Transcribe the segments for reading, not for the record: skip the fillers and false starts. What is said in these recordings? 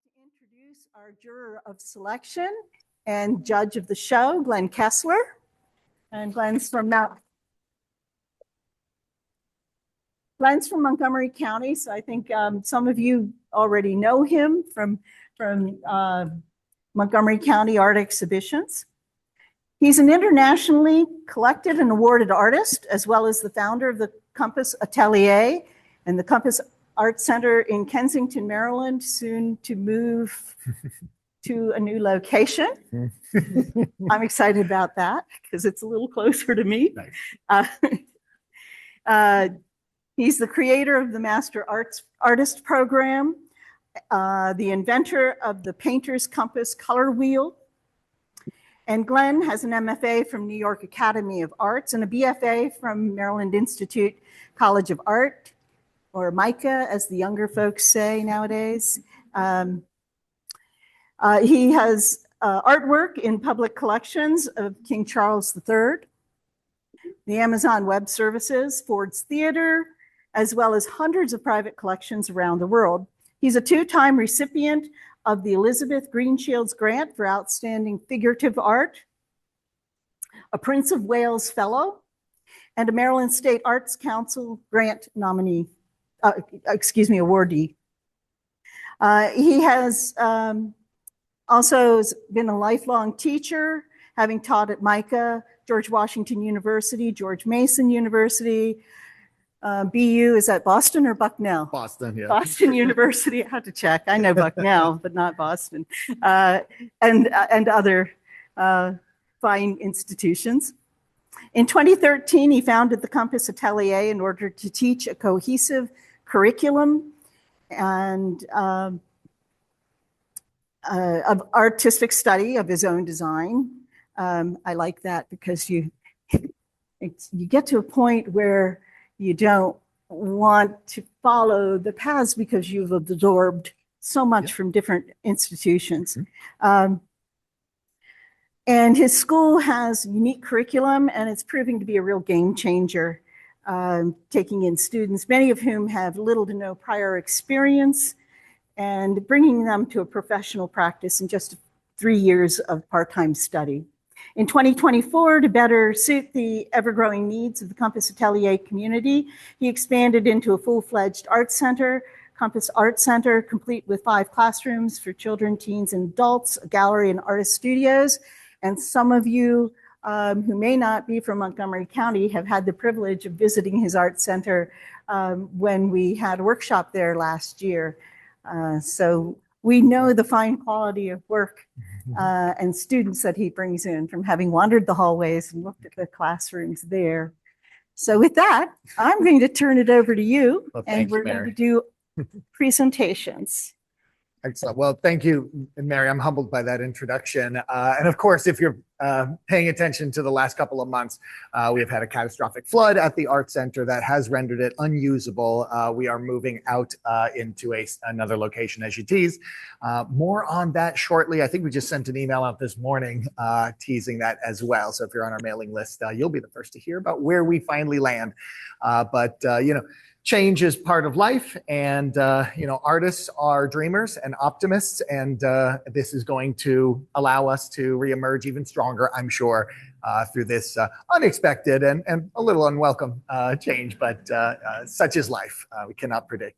to introduce our juror of selection and judge of the show, Glen Kessler. And Glen's from Montgomery County, so I think some of you already know him from Montgomery County art exhibitions. He's an internationally collected and awarded artist, as well as the founder of the Compass Atelier and the Compass Art Center in Kensington, Maryland, soon to move to a new location. I'm excited about that because it's a little closer to me. Nice. He's the creator of the Master Artist Program, the inventor of the Painter's Compass Color Wheel. And Glen has an MFA from New York Academy of Arts and a BFA from Maryland Institute College of Art, or MICA, as the younger folks say nowadays. He has artwork in public collections of King Charles III, the Amazon Web Services, Ford's Theater, as well as hundreds of private collections around the world. He's a two-time recipient of the Elizabeth Greenshields Grant for Outstanding Figurative Art, a Prince of Wales Fellow, and a Maryland State Arts Council Grant nominee, awardee. He has also been a lifelong teacher, having taught at MICA, George Washington University, George Mason University, BU, is that Boston or Bucknell? Boston, yeah. Boston University, I had to check. I know Bucknell, but not Boston. And other fine institutions. In 2013, he founded the Compass Atelier in order to teach a cohesive curriculum and of artistic study of his own design. I like that because you get to a point where you don't want to follow the paths because you've absorbed so much from different institutions. And his school has unique curriculum, and it's proving to be a real game changer, taking in students, many of whom have little to no prior experience, and bringing them to a professional practice in just 3 years of part-time study. In 2024, to better suit the ever-growing needs of the Compass Atelier community, he expanded into a full-fledged art center, Compass Art Center, complete with 5 classrooms for children, teens, and adults, a gallery and artist studios. And some of you who may not be from Montgomery County have had the privilege of visiting his art center when we had a workshop there last year. So we know the fine quality of work and students that he brings in from having wandered the hallways and looked at the classrooms there. So with that, I'm going to turn it over to you, and we're going to do presentations. Excellent. Well, thank you, Mary. I'm humbled by that introduction. And of course, if you're paying attention to the last couple of months, we have had a catastrophic flood at the Art Center that has rendered it unusable. We are moving out into another location, as you teased. More on that shortly. I think we just sent an email out this morning teasing that as well. So if you're on our mailing list, you'll be the first to hear about where we finally land. Change is part of life, and artists are dreamers and optimists, and this is going to allow us to reemerge even stronger, I'm sure, through this unexpected and a little unwelcome change, but such is life. We cannot predict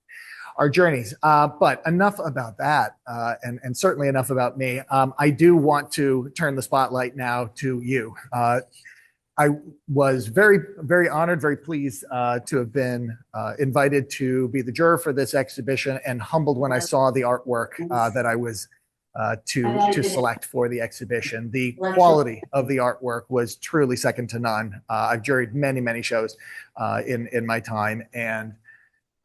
our journeys. But enough about that, and certainly enough about me. I do want to turn the spotlight now to you. I was very, very honored, very pleased to have been invited to be the juror for this exhibition, and humbled when I saw the artwork that I was to select for the exhibition. The quality of the artwork was truly second to none. I've juried many, many shows in my time, and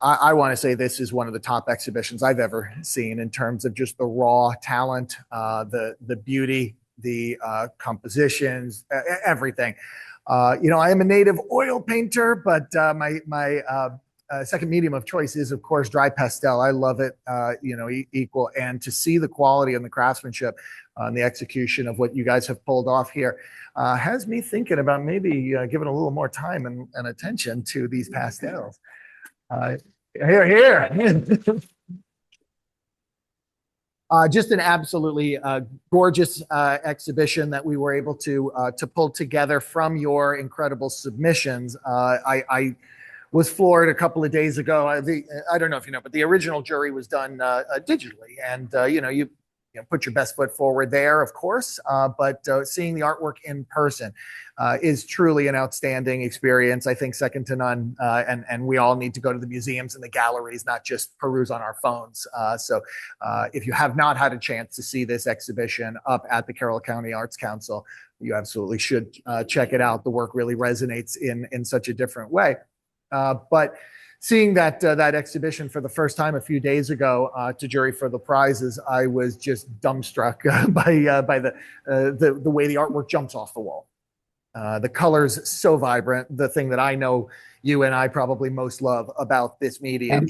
I want to say this is one of the top exhibitions I've ever seen in terms of just the raw talent, the beauty, the compositions, everything. I am a native oil painter, but my second medium of choice is, of course, dry pastel. I love it, equal. And to see the quality and the craftsmanship and the execution of what you guys have pulled off here has me thinking about maybe giving a little more time and attention to these pastels. Here. Just an absolutely gorgeous exhibition that we were able to pull together from your incredible submissions. I was floored a couple of days ago. I don't know if you know, but the original jury was done digitally, and you put your best foot forward there, of course. But seeing the artwork in person is truly an outstanding experience. I think second to none. And we all need to go to the museums and the galleries, not just peruse on our phones. So if you have not had a chance to see this exhibition up at the Carroll County Arts Council, you absolutely should check it out. The work really resonates in such a different way. But seeing that exhibition for the first time a few days ago to jury for the prizes, I was just dumbstruck by the way the artwork jumps off the wall. The colors so vibrant. The thing that I know you and I probably most love about this medium,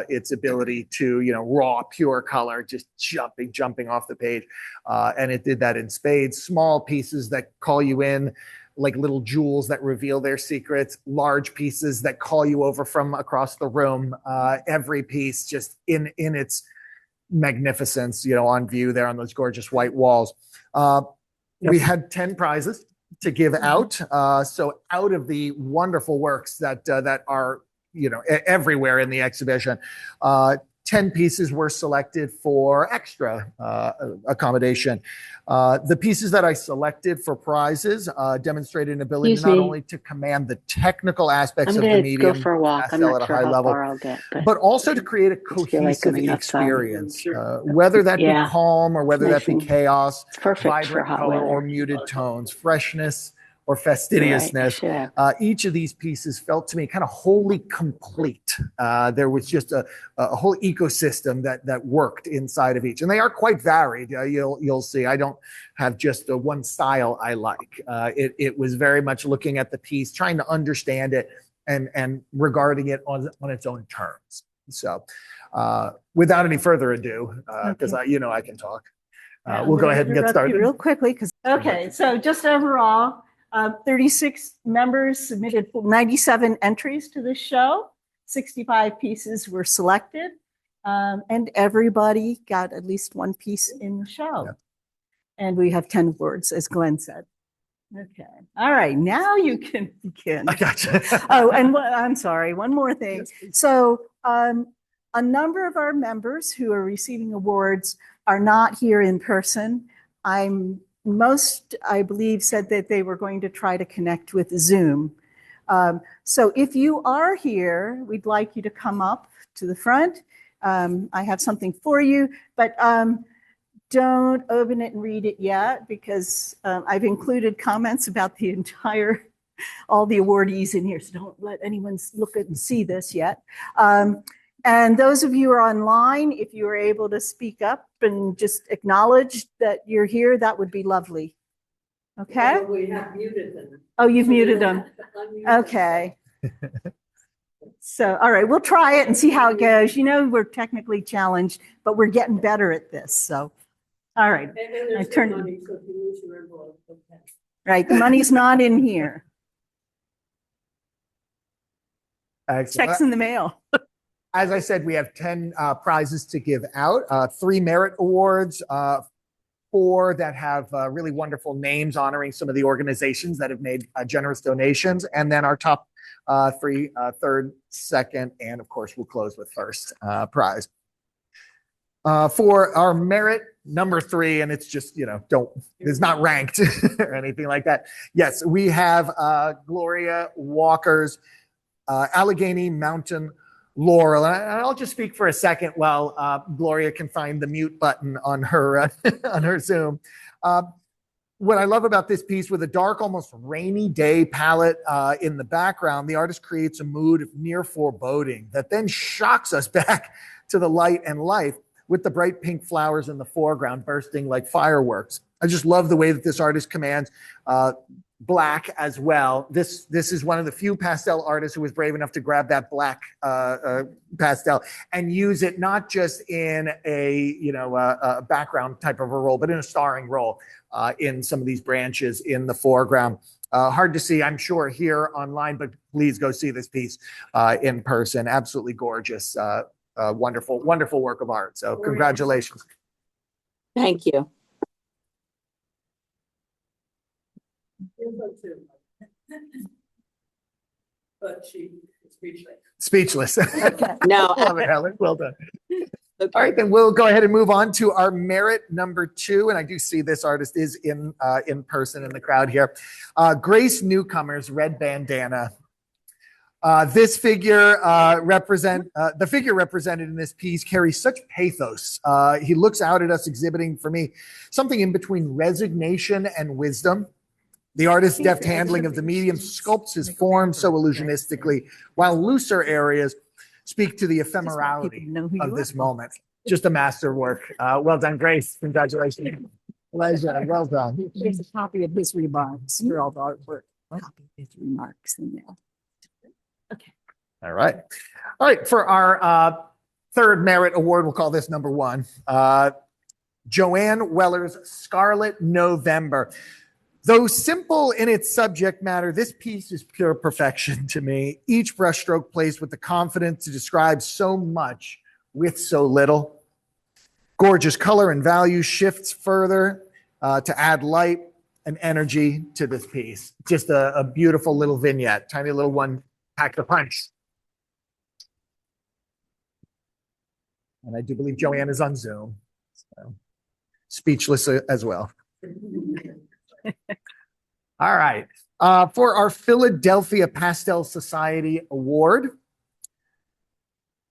its ability to raw, pure color, just jumping off the page, and it did that in spades. Small pieces that call you in, like little jewels that reveal their secrets, large pieces that call you over from across the room. Every piece just in its magnificence, on view there on those gorgeous white walls. We had 10 prizes to give out. So out of the wonderful works that are, everywhere in the exhibition, 10 pieces were selected for extra accommodation. The pieces that I selected for prizes demonstrated an ability not only to command the technical aspects of the medium, go for a walk. I'm not sure how far I'll get, but also to create a cohesive experience, whether that be calm or whether that be chaos, vibrant color or muted tones, freshness or fastidiousness. Each of these pieces felt to me kind of wholly complete. There was just a whole ecosystem that worked inside of each, and they are quite varied. You'll see. I don't have just one style I like. It was very much looking at the piece, trying to understand it, and regarding it on its own terms. So, without any further ado, because I can talk. We'll go ahead and get started real quickly. Okay, so just overall. 36 members submitted 97 entries to this show. 65 pieces were selected, and everybody got at least one piece in the show. Yeah. And we have 10 awards, as Glenn said. Okay. All right. Now you can begin. I gotcha. Oh, and I'm sorry. One more thing. Yes, so a number of our members who are receiving awards are not here in person. Most, I believe, said that they were going to try to connect with Zoom. So if you are here, we'd like you to come up to the front. I have something for you, but don't open it and read it yet, because I've included comments about all the awardees in here, so don't let anyone look at and see this yet. And those of you who are online, if you are able to speak up and just acknowledge that you're here, that would be lovely. Okay? Well, we have muted them. Oh, you've muted them. Okay. So, all right, we'll try it and see how it goes. We're technically challenged, but we're getting better at this. So, all right. And I turn money, so if you lose your envelope, okay. Right, the money's not in here. Excellent. Checks in the mail. As I said, we have 10 prizes to give out, 3 merit awards, 4 that have really wonderful names honoring some of the organizations that have made generous donations, and then our top 3, third, second, and of course, we'll close with first prize. For our merit number 3, and it's just, it's not ranked or anything like that. Yes, we have Gloria Walker's Allegheny Mountain Laurel. And I'll just speak for a second while Gloria can find the mute button on her on her Zoom. What I love about this piece, with a dark, almost rainy day palette in the background, the artist creates a mood of near foreboding that then shocks us back to the light and life, with the bright pink flowers in the foreground bursting like fireworks. I just love the way that this artist commands black as well. This is one of the few pastel artists who was brave enough to grab that black pastel and use it not just in a background type of a role, but in a starring role in some of these branches in the foreground. Hard to see, I'm sure, here online, but please go see this piece in person. Absolutely gorgeous, wonderful work of art. So congratulations. Thank you. But she is speechless. Speechless. No, Love it, Helen. Well done. okay. All right, then we'll go ahead and move on to our merit number 2. And I do see this artist is in person in the crowd here. Grace Newcomer's red bandana. This figure the figure represented in this piece carries such pathos. He looks out at us exhibiting, for me, something in between resignation and wisdom. The artist's deft handling of the medium sculpts his form so illusionistically, while looser areas speak to the ephemerality of this moment. Just a masterwork. Well done, Grace. Congratulations. Pleasure. Well done. Here's a copy of his remarks for all the artwork. Copy of his remarks in there. Okay. All right. All right. For our third merit award, we'll call this number 1. Joanne Weller's Scarlet November. Though simple in its subject matter, this piece is pure perfection to me. Each brushstroke placed with the confidence to describe so much with so little. Gorgeous color and value shifts further to add light and energy to this piece. Just a beautiful little vignette, tiny little one, packed a punch. And I do believe Joanne is on Zoom. So speechless as well. All right. For our Philadelphia Pastel Society Award,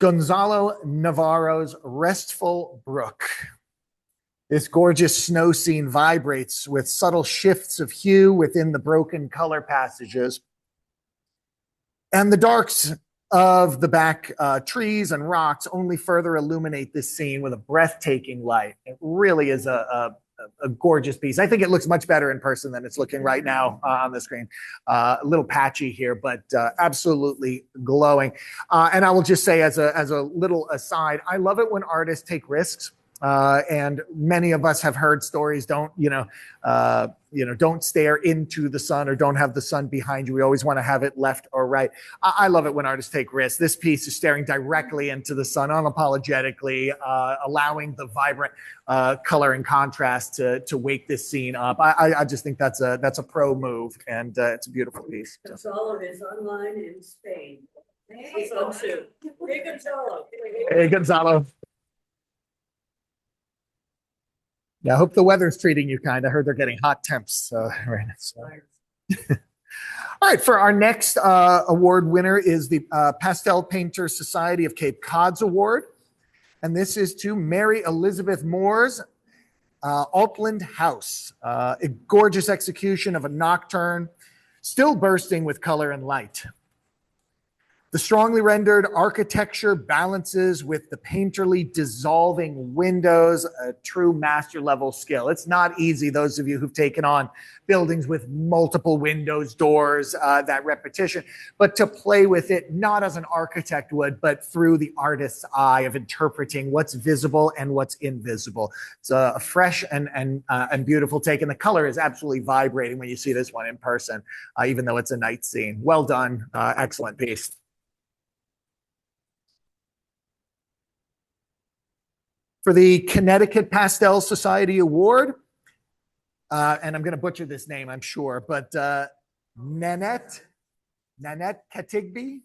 Gonzalo Navarro's Restful Brook. This gorgeous snow scene vibrates with subtle shifts of hue within the broken color passages. And the darks of the back trees and rocks only further illuminate this scene with a breathtaking light. It really is a gorgeous piece. I think it looks much better in person than it's looking right now on the screen. A little patchy here, but absolutely glowing. And I will just say as a little aside, I love it when artists take risks. And many of us have heard stories, don't stare into the sun or don't have the sun behind you. We always want to have it left or right. I love it when artists take risks. This piece is staring directly into the sun, unapologetically, allowing the vibrant color and contrast to wake this scene up. I just think that's a pro move, and it's a beautiful piece. Gonzalo is online in Spain. Hey, Gonzalo. Hey, Gonzalo. Yeah, I hope the weather's treating you kind. I heard they're getting hot temps right now. So. All right, for our next award winner is the Pastel Painter Society of Cape Cod's award. And this is to Mary Elizabeth Moore's Altland House. A gorgeous execution of a nocturne, still bursting with color and light. The strongly rendered architecture balances with the painterly dissolving windows, a true master level skill. It's not easy, those of you who've taken on buildings with multiple windows, doors, that repetition, but to play with it, not as an architect would, but through the artist's eye of interpreting what's visible and what's invisible. It's a fresh and beautiful take, and the color is absolutely vibrating when you see this one in person, even though it's a night scene. Well done, excellent piece. For the Connecticut Pastel Society Award, and I'm going to butcher this name, I'm sure, but Nanette Katigbe?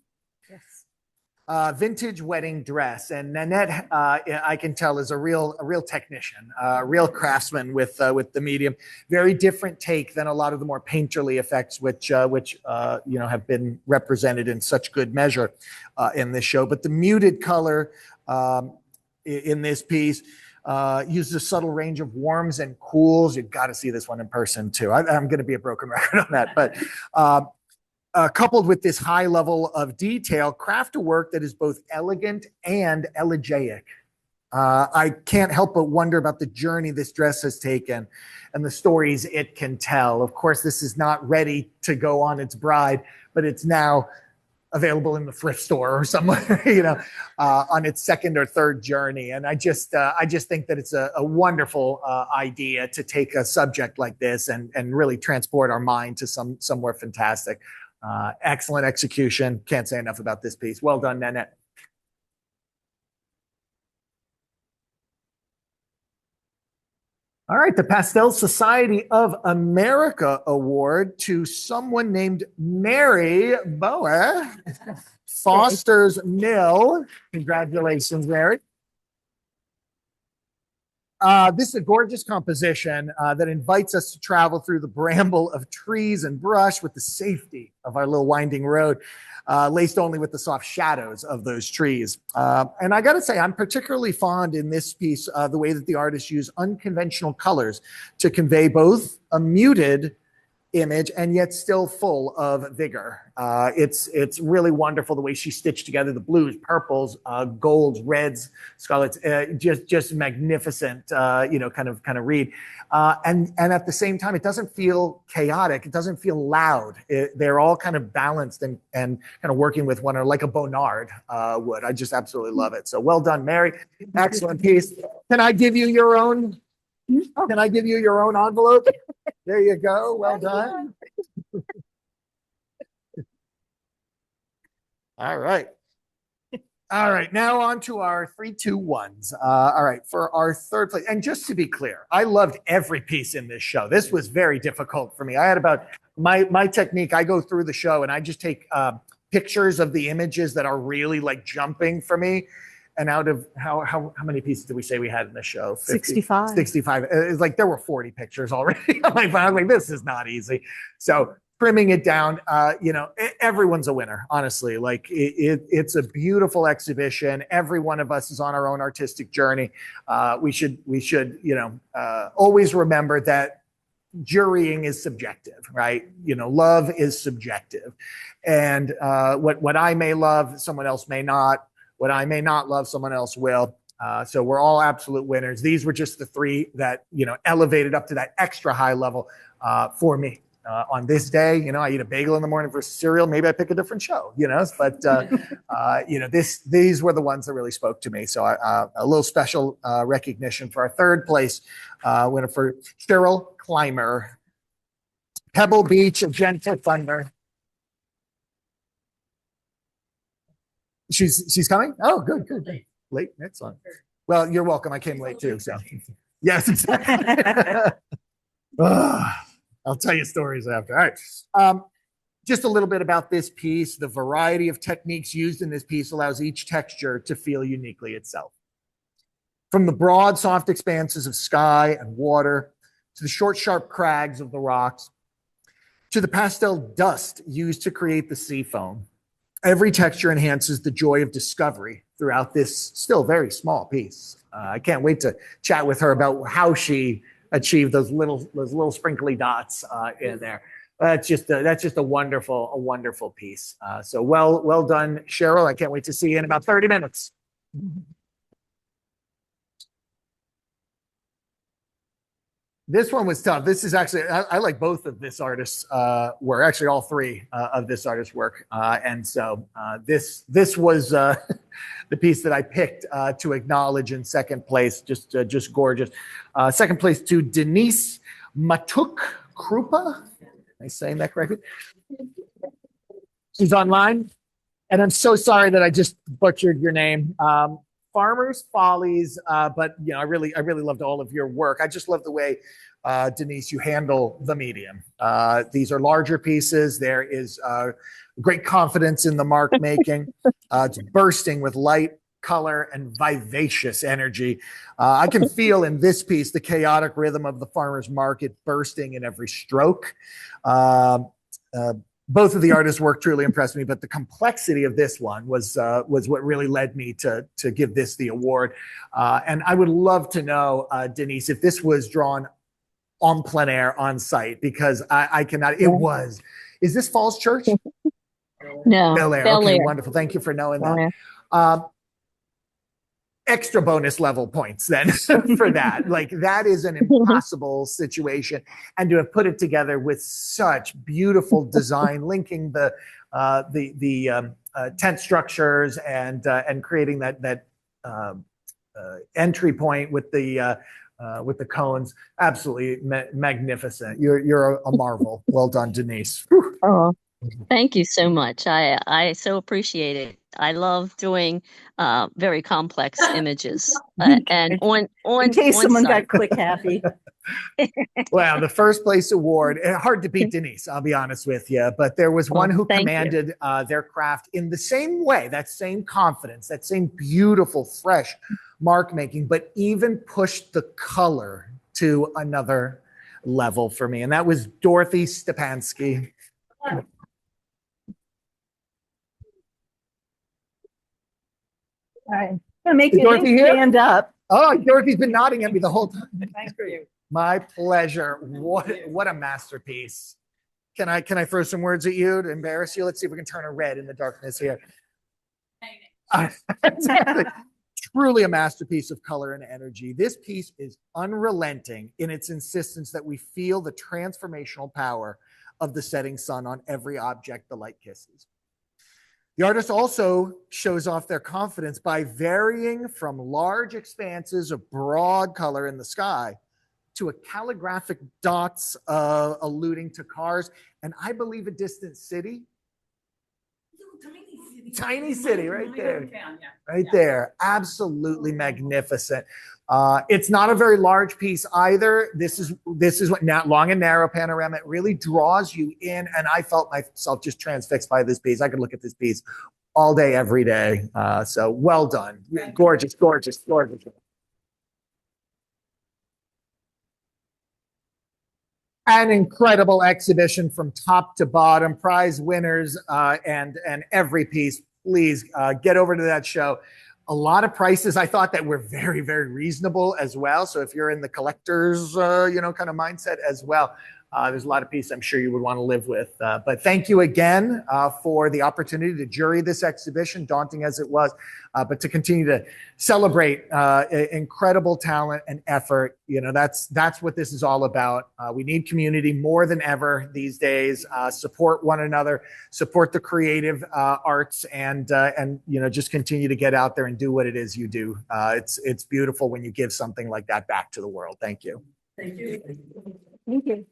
Yes. Vintage wedding dress. And Nanette, I can tell, is a real technician, a real craftsman with the medium. Very different take than a lot of the more painterly effects, which have been represented in such good measure in this show. But the muted color in this piece uses a subtle range of warms and cools. You've got to see this one in person too. I'm going to be a broken record on that, but coupled with this high level of detail, craft a work that is both elegant and elegiac. I can't help but wonder about the journey this dress has taken and the stories it can tell. Of course, this is not ready to go on its bride, but it's now available in the thrift store or somewhere, on its second or third journey. And I just think that it's a wonderful idea to take a subject like this and really transport our mind to somewhere fantastic. Excellent execution. Can't say enough about this piece. Well done, Nanette. All right, the Pastel Society of America Award to someone named Mary Boer, Foster's Mill. Congratulations, Mary. This is a gorgeous composition that invites us to travel through the bramble of trees and brush with the safety of our little winding road, laced only with the soft shadows of those trees. And I got to say, I'm particularly fond in this piece the way that the artists use unconventional colors to convey both a muted image and yet still full of vigor. It's really wonderful the way she stitched together the blues, purples, golds, reds, scarlets, just magnificent, kind of read. And at the same time, it doesn't feel chaotic. It doesn't feel loud. They're all kind of balanced and kind of working with one another like a Bonnard would. I just absolutely love it. So well done, Mary. Excellent piece. Can I give you your own? Can I give you your own envelope? There you go. Well done. All right. All right. Now on to our 3, 2, 1s. All right. For our third place. And just to be clear, I loved every piece in this show. This was very difficult for me. I had about my technique. I go through the show and I just take pictures of the images that are really like jumping for me. And out of how many pieces did we say we had in the show? 50? 65. 65. It's like there were 40 pictures already. I'm like, this is not easy. So trimming it down, everyone's a winner, honestly. Like it's a beautiful exhibition. Every one of us is on our own artistic journey. We should always remember that jurying is subjective, right? Love is subjective. And what I may love, someone else may not. What I may not love, someone else will. So we're all absolute winners. These were just the 3 that, elevated up to that extra high level for me. On this day, I eat a bagel in the morning versus cereal. Maybe I pick a different show, but, these were the ones that really spoke to me. So a little special recognition for our third place winner for Cheryl Clymer. Pebble Beach, A Gentle Thunder. She's coming? Oh, good. Late? Excellent. Well, you're welcome. I came late too, so. Yes, exactly. I'll tell you stories after. All right. Just a little bit about this piece. The variety of techniques used in this piece allows each texture to feel uniquely itself. From the broad, soft expanses of sky and water, to the short, sharp crags of the rocks, to the pastel dust used to create the sea foam. Every texture enhances the joy of discovery throughout this still very small piece. I can't wait to chat with her about how she achieved those little sprinkly dots in there. That's just a wonderful piece. So well done, Cheryl. I can't wait to see you in about 30 minutes. This one was tough. This is actually, I like both of this artist's work, actually all 3 of this artist's work. And so this was the piece that I picked to acknowledge in second place, just gorgeous. Second place to Denise Matuk Krupa. Am I saying that correctly? She's online. And I'm so sorry that I just butchered your name. Farmer's Follies, but I really loved all of your work. I just love the way, Denise, you handle the medium. These are larger pieces. There is great confidence in the mark making. It's bursting with light, color, and vivacious energy. I can feel in this piece the chaotic rhythm of the farmer's market bursting in every stroke. Both of the artists' work truly impressed me, but the complexity of this one was what really led me to give this the award. And I would love to know, Denise, if this was drawn en plein air, on site, because I cannot. It was. Is this Falls Church? No, Bel Air. Okay, wonderful. Thank you for knowing that. Extra bonus level points then for that. Like that is an impossible situation, and to have put it together with such beautiful design, linking the tent structures and creating that entry point with the cones, absolutely magnificent. You're a marvel. Well done, Denise. Oh, thank you so much. I so appreciate it. I love doing very complex images. And In case on someone site. got click happy. Well, the first place award, hard to beat Denise, I'll be honest with you, but there was one who Thank you. commanded their craft in the same way, that same confidence, that same beautiful, fresh mark making, but even pushed the color to another level for me. And that was Dorothy Stepansky. All right. I'm gonna make you Dorothy here? stand up. Oh, Dorothy's been nodding at me the whole time. Thank you. My pleasure. What a masterpiece. Can I throw some words at you to embarrass you? Let's see if we can turn her red in the darkness here. Exactly. Truly a masterpiece of color and energy. This piece is unrelenting in its insistence that we feel the transformational power of the setting sun on every object the light kisses. The artist also shows off their confidence by varying from large expanses of broad color in the sky to a calligraphic dots alluding to cars, and I believe a distant city. Tiny city right there. Right there. Absolutely magnificent. It's not a very large piece either. This is what long and narrow panorama. It really draws you in, and I felt myself just transfixed by this piece. I could look at this piece all day, every day. So well done. Gorgeous, gorgeous, gorgeous. An incredible exhibition from top to bottom, prize winners, and every piece. Please get over to that show. A lot of prices I thought that were very, very reasonable as well. So if you're in the collector's, kind of mindset as well, there's a lot of pieces I'm sure you would want to live with. But thank you again for the opportunity to jury this exhibition, daunting as it was, but to continue to celebrate incredible talent and effort. That's what this is all about. We need community more than ever these days. Support one another, support the creative arts, and just continue to get out there and do what it is you do. It's beautiful when you give something like that back to the world. Thank you. Thank you. Thank you.